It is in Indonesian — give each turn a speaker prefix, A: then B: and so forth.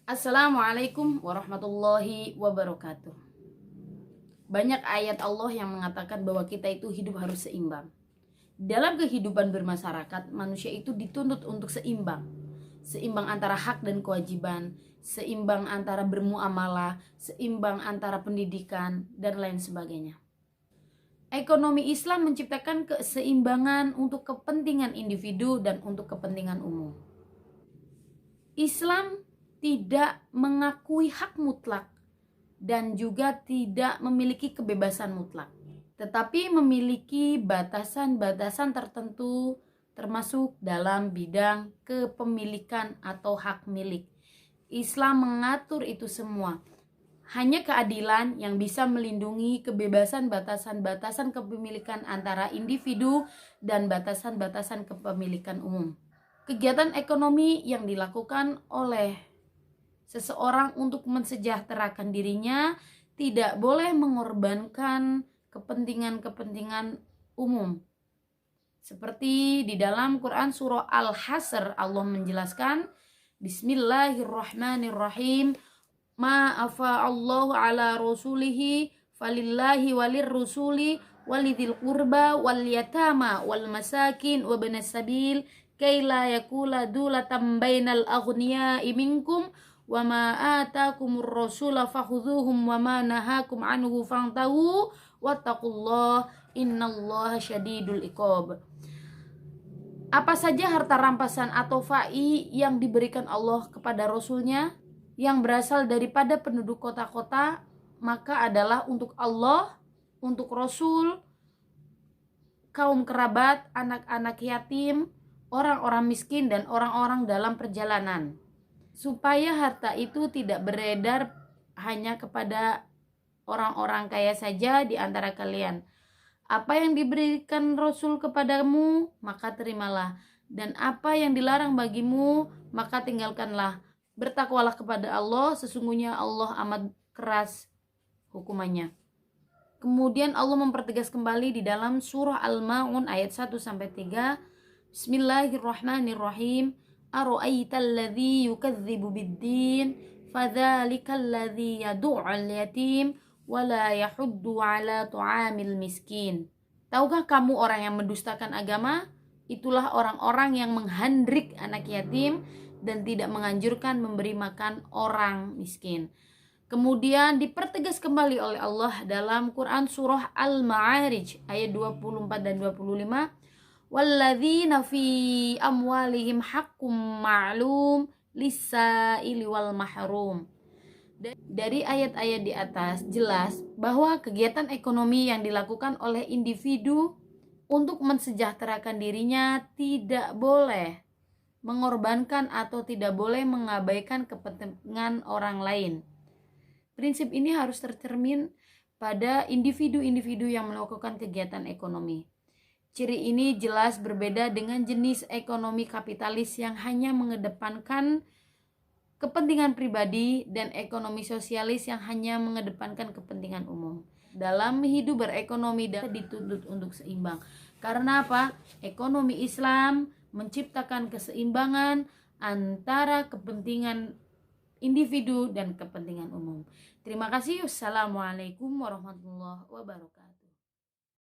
A: Assalamualaikum warahmatullahi wabarakatuh. Banyak ayat Allah yang mengatakan bahwa kita itu hidup harus seimbang. Dalam kehidupan bermasyarakat, manusia itu dituntut untuk seimbang. Seimbang antara hak dan kewajiban, seimbang antara bermuamalah, seimbang antara pendidikan, dan lain sebagainya. Ekonomi Islam menciptakan keseimbangan untuk kepentingan individu dan untuk kepentingan umum. Islam tidak mengakui hak mutlak dan juga tidak memiliki kebebasan mutlak, tetapi memiliki batasan-batasan tertentu termasuk dalam bidang kepemilikan atau hak milik. Islam mengatur itu semua. Hanya keadilan yang bisa melindungi kebebasan batasan-batasan kepemilikan antara individu dan batasan-batasan kepemilikan umum. Kegiatan ekonomi yang dilakukan oleh seseorang untuk mensejahterakan dirinya tidak boleh mengorbankan kepentingan-kepentingan umum. Seperti di dalam Quran surah Al-Hasr, Allah menjelaskan, Bismillahirrahmanirrahim, ma afa'allahu ala rasulihi falillahi walir rusuli walidil qurba wal yatama wal masakin wa banas sabil kaila yakula dulatam bainal aghniya'i minkum wa ma atakumur rasula fakhudhuhum wa ma nahakum anhu fantahu wattaqullaha innallaha syadidul iqab. Apa saja harta rampasan atau fai yang diberikan Allah kepada Rasulnya yang berasal daripada penduduk kota-kota, maka adalah untuk Allah, untuk Rasul, kaum kerabat, anak-anak yatim, orang-orang miskin, dan orang-orang dalam perjalanan, supaya harta itu tidak beredar hanya kepada orang-orang kaya saja di antara kalian. Apa yang diberikan Rasul kepadamu, maka terimalah, dan apa yang dilarang bagimu, maka tinggalkanlah. Bertakwalah kepada Allah, sesungguhnya Allah amat keras hukumannya. Kemudian Allah mempertegas kembali di dalam surah Al-Ma'un ayat 1-3. Bismillahirrahmanirrahim. Ara'aital ladzi yukadzibu biddin fadzalikal ladzi yad'ul yatim wala yahuddu ala tu'amil miskin. Tahukah kamu orang yang mendustakan agama? Itulah orang-orang yang menghandrik anak yatim dan tidak menganjurkan memberi makan orang miskin. Kemudian dipertegas kembali oleh Allah dalam Quran surah Al-Ma'arij ayat 24 dan 25. Walladzina fi amwalihim haqqum ma'lum lis-sa'ili wal mahrum. Dari ayat-ayat di atas jelas bahwa kegiatan ekonomi yang dilakukan oleh individu untuk mensejahterakan dirinya tidak boleh mengorbankan atau tidak boleh mengabaikan kepentingan orang lain. Prinsip ini harus tercermin pada individu-individu yang melakukan kegiatan ekonomi. Ciri ini jelas berbeda dengan jenis ekonomi kapitalis yang hanya mengedepankan kepentingan pribadi dan ekonomi sosialis yang hanya mengedepankan kepentingan umum. Dalam hidup berekonomi dituntut untuk seimbang. Karena apa? Ekonomi Islam menciptakan keseimbangan antara kepentingan individu dan kepentingan umum. Terima kasih. Wassalamualaikum warahmatullahi wabarakatuh.